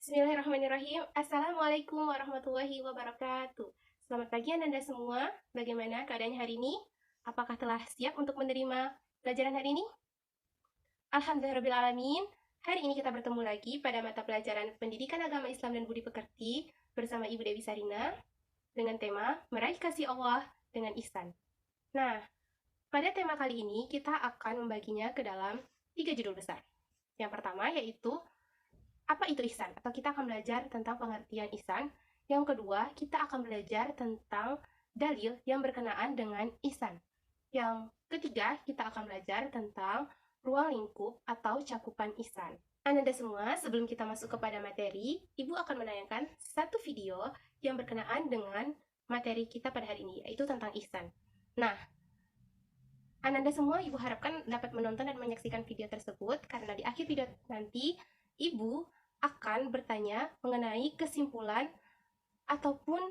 Bismillahirrahmanirrahim. Assalamualaikum warahmatullahi wabarakatuh. Selamat pagi Ananda semua. Bagaimana keadaannya hari ini? Apakah telah siap untuk menerima pelajaran hari ini? Alhamdulillahirrahmanirrahim. Hari ini kita bertemu lagi pada mata pelajaran Pendidikan Agama Islam dan Budi Pekerti bersama Ibu Dewi Sarina dengan tema Meraih Kasih Allah dengan Ihsan. Nah, pada tema kali ini kita akan membaginya ke dalam 3 judul besar. Yang pertama yaitu apa itu ihsan? Atau kita akan belajar tentang pengertian ihsan. Yang kedua, kita akan belajar tentang dalil yang berkenaan dengan ihsan. Yang ketiga, kita akan belajar tentang ruang lingkup atau cakupan ihsan. Ananda semua, sebelum kita masuk kepada materi, Ibu akan menayangkan satu video yang berkenaan dengan materi kita pada hari ini, yaitu tentang ihsan. Nah, Ananda semua, Ibu harapkan dapat menonton dan menyaksikan video tersebut, karena di akhir video nanti, Ibu akan bertanya mengenai kesimpulan ataupun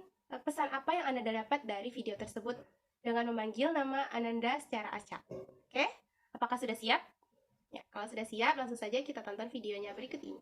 pesan apa yang Ananda dapat dari video tersebut dengan memanggil nama Ananda secara acak. Oke? Apakah sudah siap? Ya, kalau sudah siap, langsung saja kita tonton videonya berikut ini.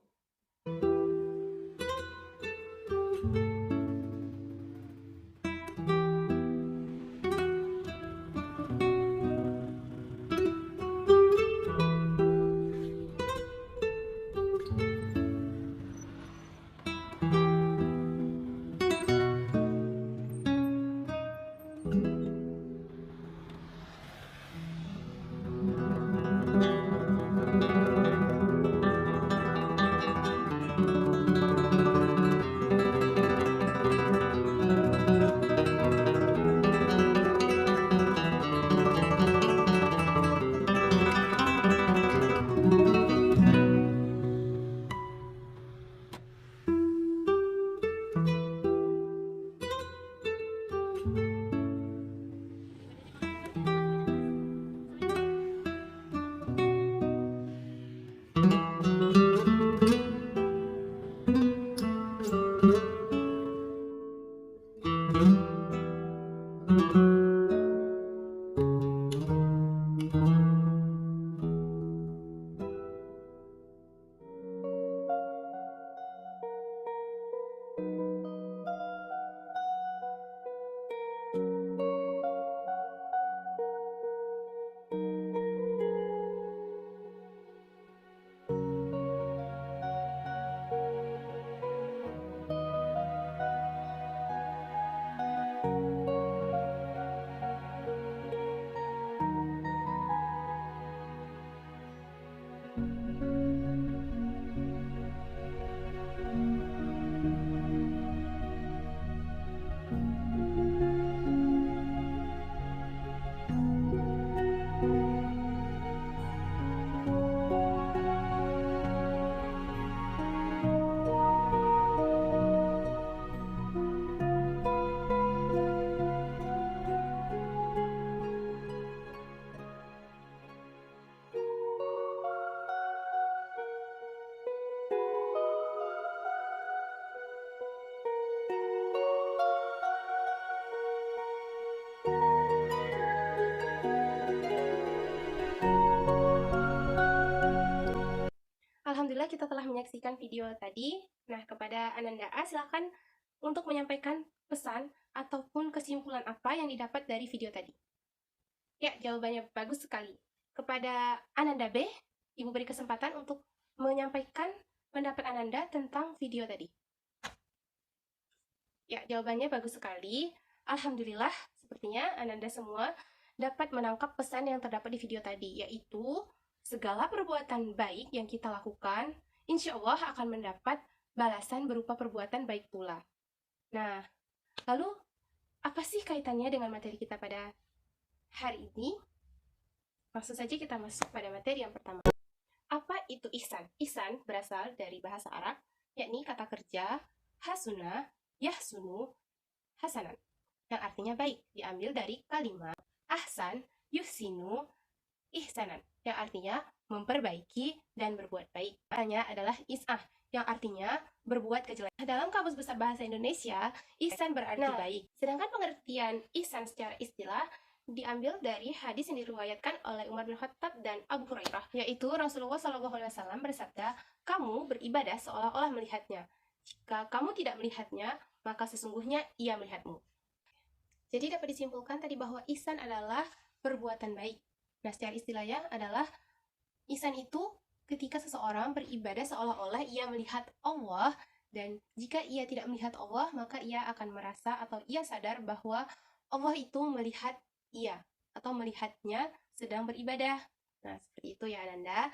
Alhamdulillah kita telah menyaksikan video tadi. Nah, kepada Ananda A, silakan untuk menyampaikan pesan ataupun kesimpulan apa yang didapat dari video tadi. Ya, jawabannya bagus sekali. Kepada Ananda B, Ibu beri kesempatan untuk menyampaikan pendapat Ananda tentang video tadi. Ya, jawabannya bagus sekali. Alhamdulillah, sepertinya Ananda semua dapat menangkap pesan yang terdapat di video tadi, yaitu segala perbuatan baik yang kita lakukan, insya Allah akan mendapat balasan berupa perbuatan baik pula. Nah, lalu apa sih kaitannya dengan materi kita pada hari ini? Langsung saja kita masuk pada materi yang pertama. Apa itu ihsan? Ihsan berasal dari bahasa Arab, yakni kata kerja hasuna, yahsunu, hasanan, yang artinya baik, diambil dari kalimat ahsan, yuhsinu, ihsanan, yang artinya memperbaiki dan berbuat baik. Artinya adalah is'ah, yang artinya berbuat kejelekan. Dalam Kamus Besar Bahasa Indonesia, ihsan berarti baik. Sedangkan pengertian ihsan secara istilah diambil dari hadis yang diriwayatkan oleh Umar bin Khattab dan Abu Hurairah, yaitu Rasulullah SAW bersabda, kamu beribadah seolah-olah melihatnya, Jika kamu tidak melihatnya, maka sesungguhnya ia melihatmu. Jadi dapat disimpulkan tadi bahwa ihsan adalah perbuatan baik. Nah, secara istilahnya adalah ihsan itu ketika seseorang beribadah seolah-olah ia melihat Allah, dan jika ia tidak melihat Allah, maka ia akan merasa atau ia sadar bahwa Allah itu melihat ia atau melihatnya sedang beribadah. Nah, seperti itu ya Ananda.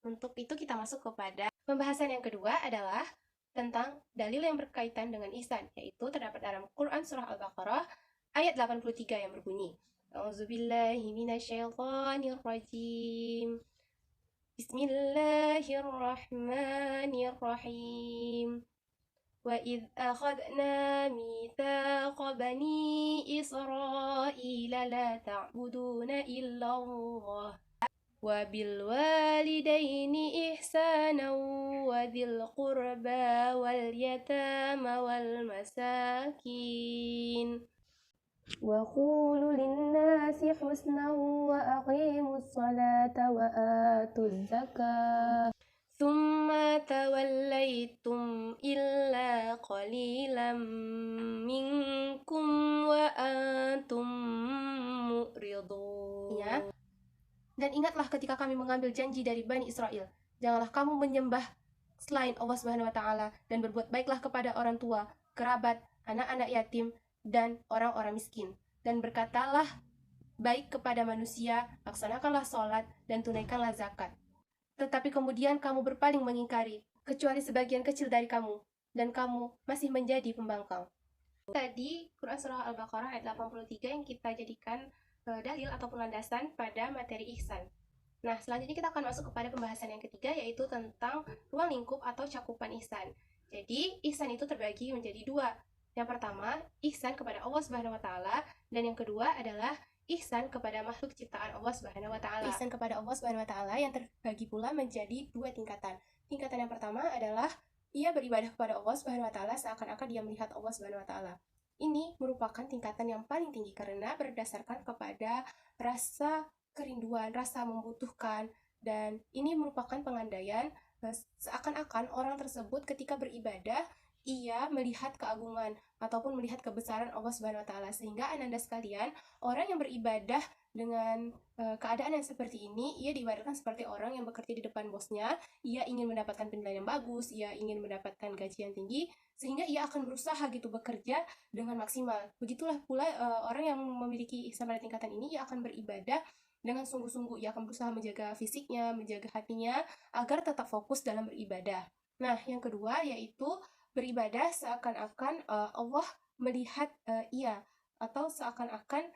Untuk itu kita masuk kepada pembahasan yang kedua adalah tentang dalil yang berkaitan dengan ihsan, yaitu terdapat dalam Quran surah Al-Baqarah ayat 83 yang berbunyi, A'udzubillahi minasyaitonirrajim. Bismillahirrahmanirrahim. وَإِذْ أَخَذْنَا مِيثَاقَ بَنِي إِسْرَائِيلَ لَا تَعْبُدُونَ إِلَّا اللَّهَ وَبِالْوَالِدَيْنِ إِحْسَانًا وَذِي الْقُرْبَى وَالْيَتَامَى وَالْمَسَاكِينِ وَقُولُوا لِلنَّاسِ حُسْنًا وَأَقِيمُوا الصَّلَاةَ وَآتُوا الزَّكَاةَ ثُمَّ تَوَلَّيْتُمْ إِلَّا قَلِيلًا مِنْكُمْ وَأَنْتُمْ مُعْرِضُونَ. Dan ingatlah ketika kami mengambil janji dari Bani Israel, janganlah kamu menyembah selain Allah Subhanahu wa taala dan berbuat baiklah kepada orang tua, kerabat, anak-anak yatim dan orang-orang miskin. Dan berkatalah baik kepada manusia, laksanakanlah sholat dan tunaikanlah zakat. Tetapi kemudian kamu berpaling mengingkari, kecuali sebagian kecil dari kamu, dan kamu masih menjadi pembangkang. Tadi Quran Surah Al-Baqarah ayat 83 yang kita jadikan dalil ataupun landasan pada materi ihsan. Nah, selanjutnya kita akan masuk kepada pembahasan yang ketiga, yaitu tentang ruang lingkup atau cakupan ihsan. Jadi, ihsan itu terbagi menjadi dua. Yang pertama, ihsan kepada Allah Subhanahu wa taala, dan yang kedua adalah ihsan kepada makhluk ciptaan Allah Subhanahu wa taala. Ihsan kepada Allah Subhanahu wa taala yang terbagi pula menjadi dua tingkatan. Tingkatan yang pertama adalah ia beribadah kepada Allah Subhanahu wa taala seakan-akan dia melihat Allah Subhanahu wa taala. Ini merupakan tingkatan yang paling tinggi karena berdasarkan kepada rasa kerinduan, rasa membutuhkan, dan ini merupakan pengandaian seakan-akan orang tersebut ketika beribadah ia melihat keagungan ataupun melihat kebesaran Allah Subhanahu wa taala, sehingga Ananda sekalian, orang yang beribadah dengan keadaan yang seperti ini, ia diibaratkan seperti orang yang bekerja di depan bosnya, ia ingin mendapatkan penilaian yang bagus, ia ingin mendapatkan gaji yang tinggi, sehingga ia akan berusaha gitu bekerja dengan maksimal. Begitulah pula orang yang memiliki ihsan pada tingkatan ini, ia akan beribadah dengan sungguh-sungguh, ia akan berusaha menjaga fisiknya, menjaga hatinya, agar tetap fokus dalam beribadah. Nah, yang kedua yaitu beribadah seakan-akan Allah melihat ia, atau seakan-akan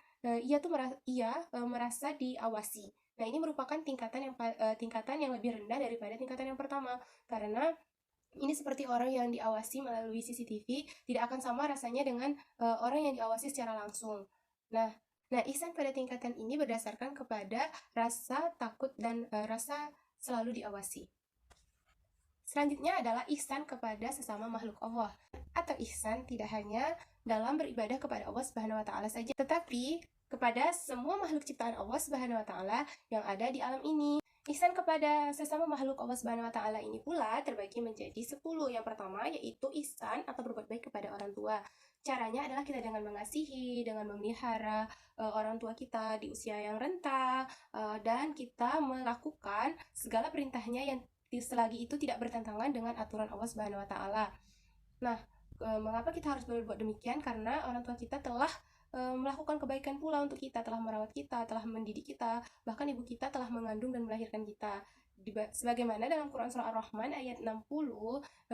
ia merasa diawasi. Nah, ini merupakan tingkatan yang lebih rendah daripada tingkatan yang pertama, karena ini seperti orang yang diawasi melalui CCTV, tidak akan sama rasanya dengan orang yang diawasi secara langsung. Nah, ihsan pada tingkatan ini berdasarkan kepada rasa takut dan rasa selalu diawasi. Selanjutnya adalah ihsan kepada sesama makhluk Allah, atau ihsan tidak hanya dalam beribadah kepada Allah Subhanahu wa taala saja, tetapi kepada semua makhluk ciptaan Allah Subhanahu wa taala yang ada di alam ini. Ihsan kepada sesama makhluk Allah Subhanahu wa taala ini pula terbagi menjadi 10. Yang pertama yaitu ihsan atau berbuat baik kepada orang tua. Caranya adalah kita dengan mengasihi, dengan memelihara orang tua kita di usia yang renta, dan kita melakukan segala perintahnya yang selagi itu tidak bertentangan dengan aturan Allah Subhanahu wa taala. Nah, mengapa kita harus berbuat demikian? Karena orang tua kita telah melakukan kebaikan pula untuk kita, telah merawat kita, telah mendidik kita, bahkan ibu kita telah mengandung dan melahirkan kita. Sebagaimana dalam Quran Surah Ar-Rahman ayat 60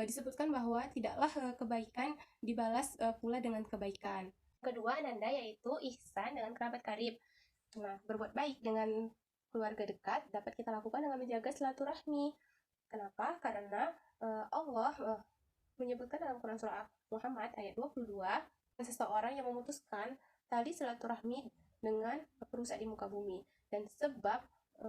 disebutkan bahwa tidaklah kebaikan dibalas pula dengan kebaikan. Kedua, Ananda, yaitu ihsan dengan kerabat karib. Nah, berbuat baik dengan keluarga dekat dapat kita lakukan dengan menjaga silaturahmi. Kenapa? Karena Allah menyebutkan dalam Quran Surah Muhammad ayat 22, seseorang yang memutuskan tali silaturahmi dengan perusak di muka bumi. Dan sebab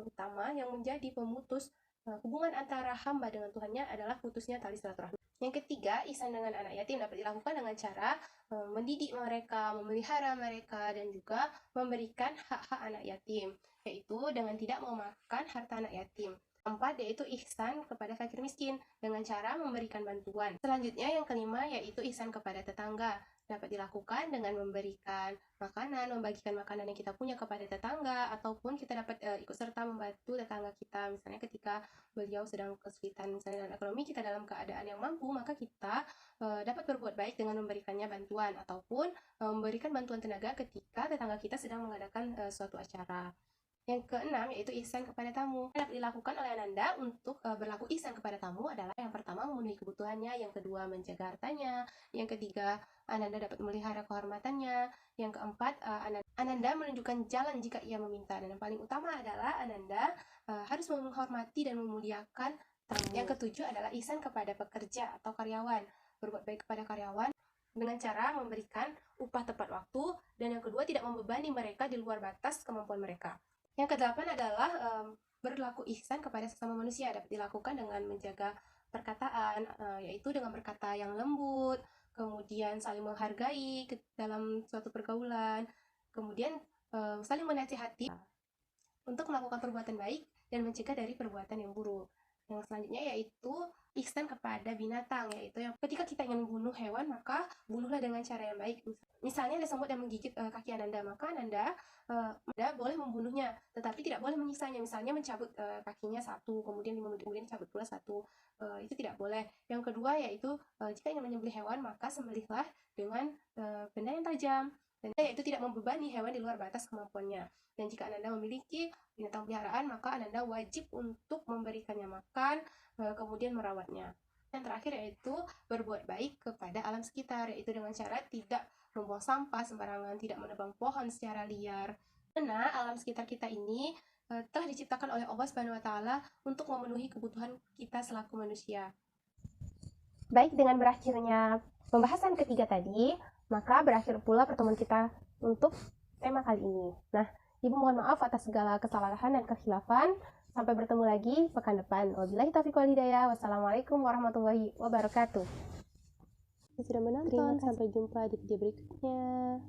utama yang menjadi pemutus hubungan antara hamba dengan Tuhannya adalah putusnya tali silaturahmi. Yang ketiga, ihsan dengan anak yatim dapat dilakukan dengan cara mendidik mereka, memelihara mereka, dan juga memberikan hak-hak anak yatim, yaitu dengan tidak memakan harta anak yatim. Keempat, yaitu ihsan kepada fakir miskin dengan cara memberikan bantuan. Selanjutnya, yang kelima, yaitu ihsan kepada tetangga. Dapat dilakukan dengan memberikan makanan, membagikan makanan yang kita punya kepada tetangga, ataupun kita dapat ikut serta membantu tetangga kita. Misalnya ketika beliau sedang kesulitan, misalnya dalam ekonomi, kita dalam keadaan yang mampu, maka kita dapat berbuat baik dengan memberikannya bantuan, ataupun memberikan bantuan tenaga ketika tetangga kita sedang mengadakan suatu acara. Yang keenam, yaitu ihsan kepada tamu. Yang dapat dilakukan oleh Ananda untuk berlaku ihsan kepada tamu adalah yang pertama, memenuhi kebutuhannya, yang kedua, menjaga hartanya, yang ketiga, Ananda dapat memelihara kehormatannya, yang keempat, Ananda menunjukkan jalan jika ia meminta, dan yang paling utama adalah Ananda harus menghormati dan memuliakan tamu. Yang ketujuh adalah ihsan kepada pekerja atau karyawan. Berbuat baik kepada karyawan dengan cara memberikan upah tepat waktu, dan yang kedua, tidak membebani mereka di luar batas kemampuan mereka. Yang kedelapan adalah berlaku ihsan kepada sesama manusia. Dapat dilakukan dengan menjaga perkataan, yaitu dengan berkata yang lembut, kemudian saling menghargai dalam suatu pergaulan, kemudian saling menasihati untuk melakukan perbuatan baik dan mencegah dari perbuatan yang buruk. Yang selanjutnya yaitu ihsan kepada binatang, yaitu yang ketika kita ingin membunuh hewan, maka bunuhlah dengan cara yang baik. Misalnya ada semut yang menggigit kaki Ananda, maka Ananda boleh membunuhnya, tetapi tidak boleh menyiksa-nya. Misalnya mencabut kakinya satu, kemudian 5 menit kemudian cabut pula satu, itu tidak boleh. Yang kedua yaitu jika ingin menyembelih hewan, maka sembelihlah dengan benda yang tajam, dan yaitu tidak membebani hewan di luar batas kemampuannya. Dan jika Ananda memiliki binatang peliharaan, maka Ananda wajib untuk memberikannya makan, kemudian merawatnya. Yang terakhir yaitu berbuat baik kepada alam sekitar, yaitu dengan cara tidak membuang sampah sembarangan, tidak menebang pohon secara liar. Karena alam sekitar kita ini telah diciptakan oleh Allah Subhanahu wa taala untuk memenuhi kebutuhan kita selaku manusia. Baik, dengan berakhirnya pembahasan ketiga tadi, maka berakhir pula pertemuan kita untuk tema kali ini. Nah, Ibu mohon maaf atas segala kesalahan dan kekhilafan. Sampai bertemu lagi pekan depan. Wabillahi taufiq wal hidayah. Wassalamualaikum warahmatullahi wabarakatuh. Sudah menonton, sampai jumpa di video berikutnya.